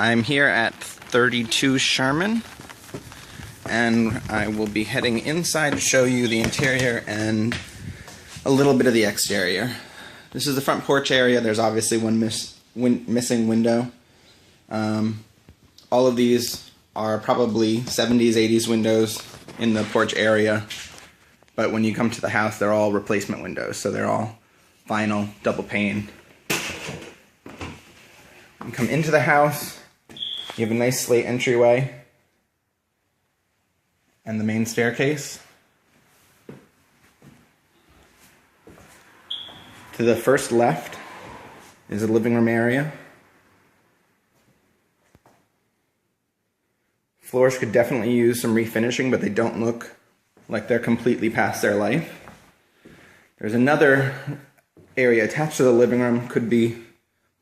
I'm here at 32 Sherman, and I will be heading inside to show you the interior and a little bit of the exterior. This is the front porch area. There's obviously one missing window. All of these are probably 70s, 80s windows in the porch area, but when you come to the house, they're all replacement windows, so they're all vinyl, double pane. You come into the house, you have a nice slate entryway and the main staircase. To the first left is the living room area. Floors could definitely use some refinishing, but they don't look like they're completely past their life. There's another area attached to the living room, could be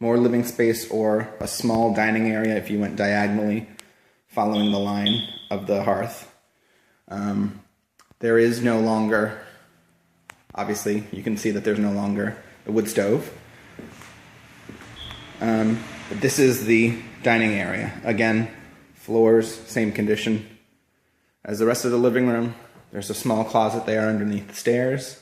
more living space or a small dining area if you went diagonally following the line of the hearth. There is no longer, obviously you can see that there's no longer a wood stove. But this is the dining area. Again, floors, same condition as the rest of the living room. There's a small closet there underneath the stairs,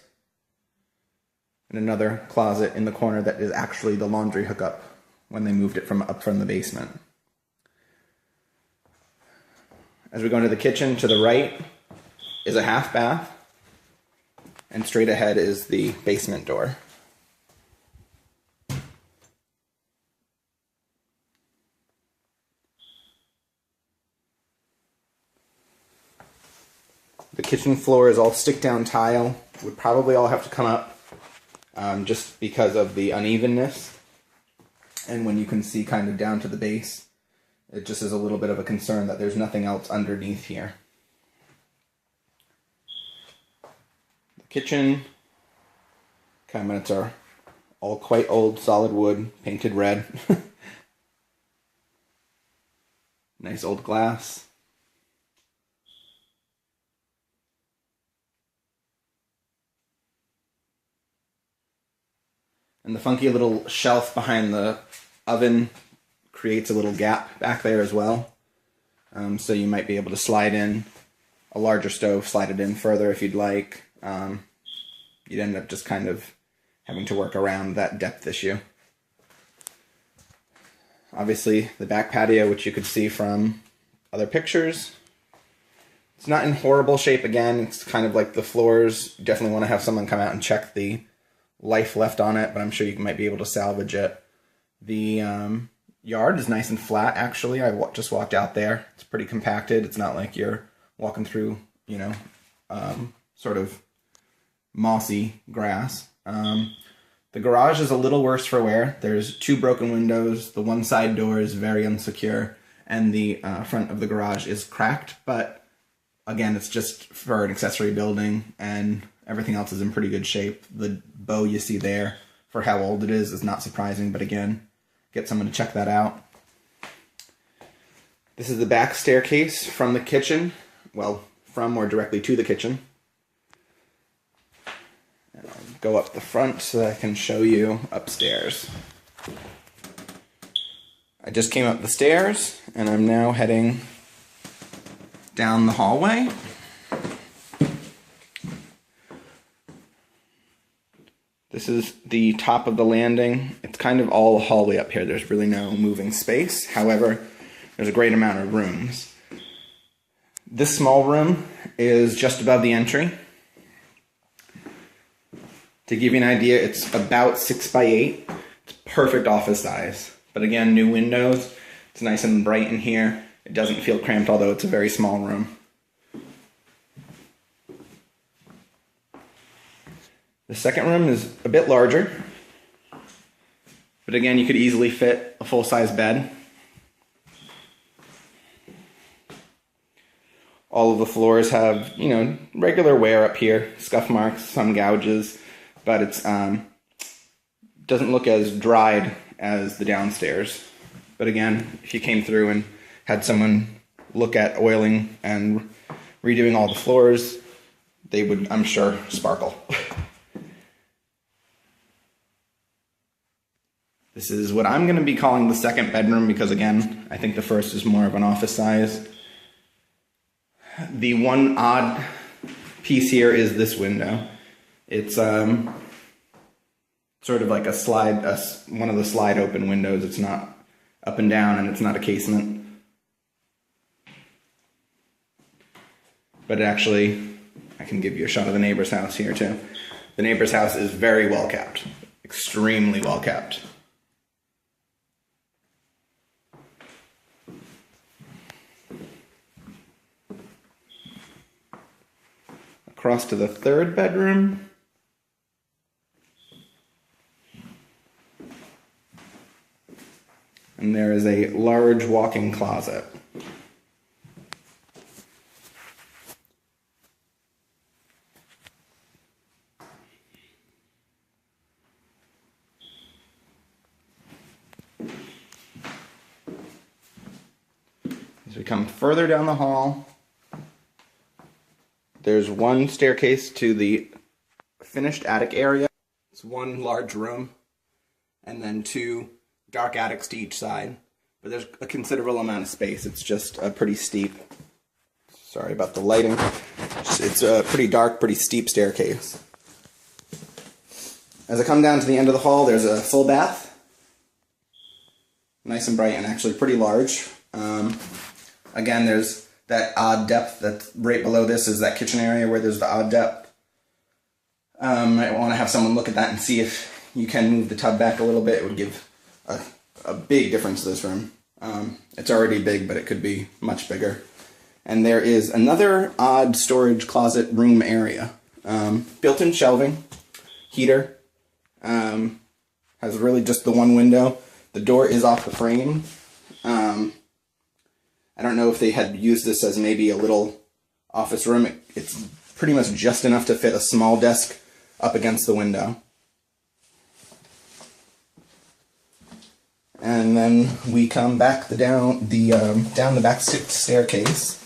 and another closet in the corner that is actually the laundry hookup when they moved it up from the basement. As we go into the kitchen, to the right is a half bath, and straight ahead is the basement door. The kitchen floor is all stick-down tile. Would probably all have to come up just because of the unevenness. And when you can see kind of down to the base, it just is a little bit of a concern that there's nothing else underneath here. The kitchen cabinets are all quite old, solid wood, painted red. Nice old glass. And the funky little shelf behind the oven creates a little gap back there as well. So you might be able to slide in a larger stove, slide it in further if you'd like. You'd end up just kind of having to work around that depth issue. Obviously, the back patio, which you could see from other pictures. It's not in horrible shape again. It's kind of like the floors. You definitely want to have someone come out and check the life left on it, but I'm sure you might be able to salvage it. The yard is nice and flat, actually. I just walked out there. It's pretty compacted. It's not like you're walking through, sort of mossy grass. The garage is a little worse for wear. There's 2 broken windows. The one side door is very unsecure, and the front of the garage is cracked, but again, it's just for an accessory building, and everything else is in pretty good shape. The bow you see there, for how old it is not surprising, but again, get someone to check that out. This is the back staircase from the kitchen. Well, from or directly to the kitchen. And I'll go up the front so that I can show you upstairs. I just came up the stairs, and I'm now heading down the hallway. This is the top of the landing. It's kind of all a hallway up here. There's really no moving space. However, there's a great amount of rooms. This small room is just above the entry. To give you an idea, it's about 6 by 8. It's perfect office size. But again, new windows. It's nice and bright in here. It doesn't feel cramped, although it's a very small room. The second room is a bit larger, but again, you could easily fit a full-size bed. All of the floors have, regular wear up here, scuff marks, some gouges, but it's doesn't look as dried as the downstairs. But again, if you came through and had someone look at oiling and redoing all the floors, they would, I'm sure, sparkle. This is what I'm going to be calling the second bedroom because, again, I think the first is more of an office size. The one odd piece here is this window. It's sort of like a slide, one of the slide open windows. It's not up and down, and it's not a casement. But actually, I can give you a shot of the neighbor's house here too. The neighbor's house is very well kept, extremely well kept. Across to the third bedroom. And there is a large walk-in closet. As we come further down the hall, there's one staircase to the finished attic area. It's one large room, and then two dark attics to each side. But there's a considerable amount of space. It's just a pretty steep, sorry about the lighting, it's a pretty dark, pretty steep staircase. As I come down to the end of the hall, there's a full bath. Nice and bright, and actually pretty large. Again, there's that odd depth that's right below this is that kitchen area where there's the odd depth. Might want to have someone look at that and see if you can move the tub back a little bit. It would give a big difference to this room. It's already big, but it could be much bigger. And there is another odd storage closet room area. Built-in shelving, heater, has really just the one window. The door is off the frame. I don't know if they had used this as maybe a little office room. It's pretty much just enough to fit a small desk up against the window. And then we come back down the back staircase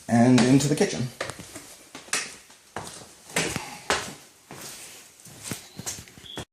and into the kitchen.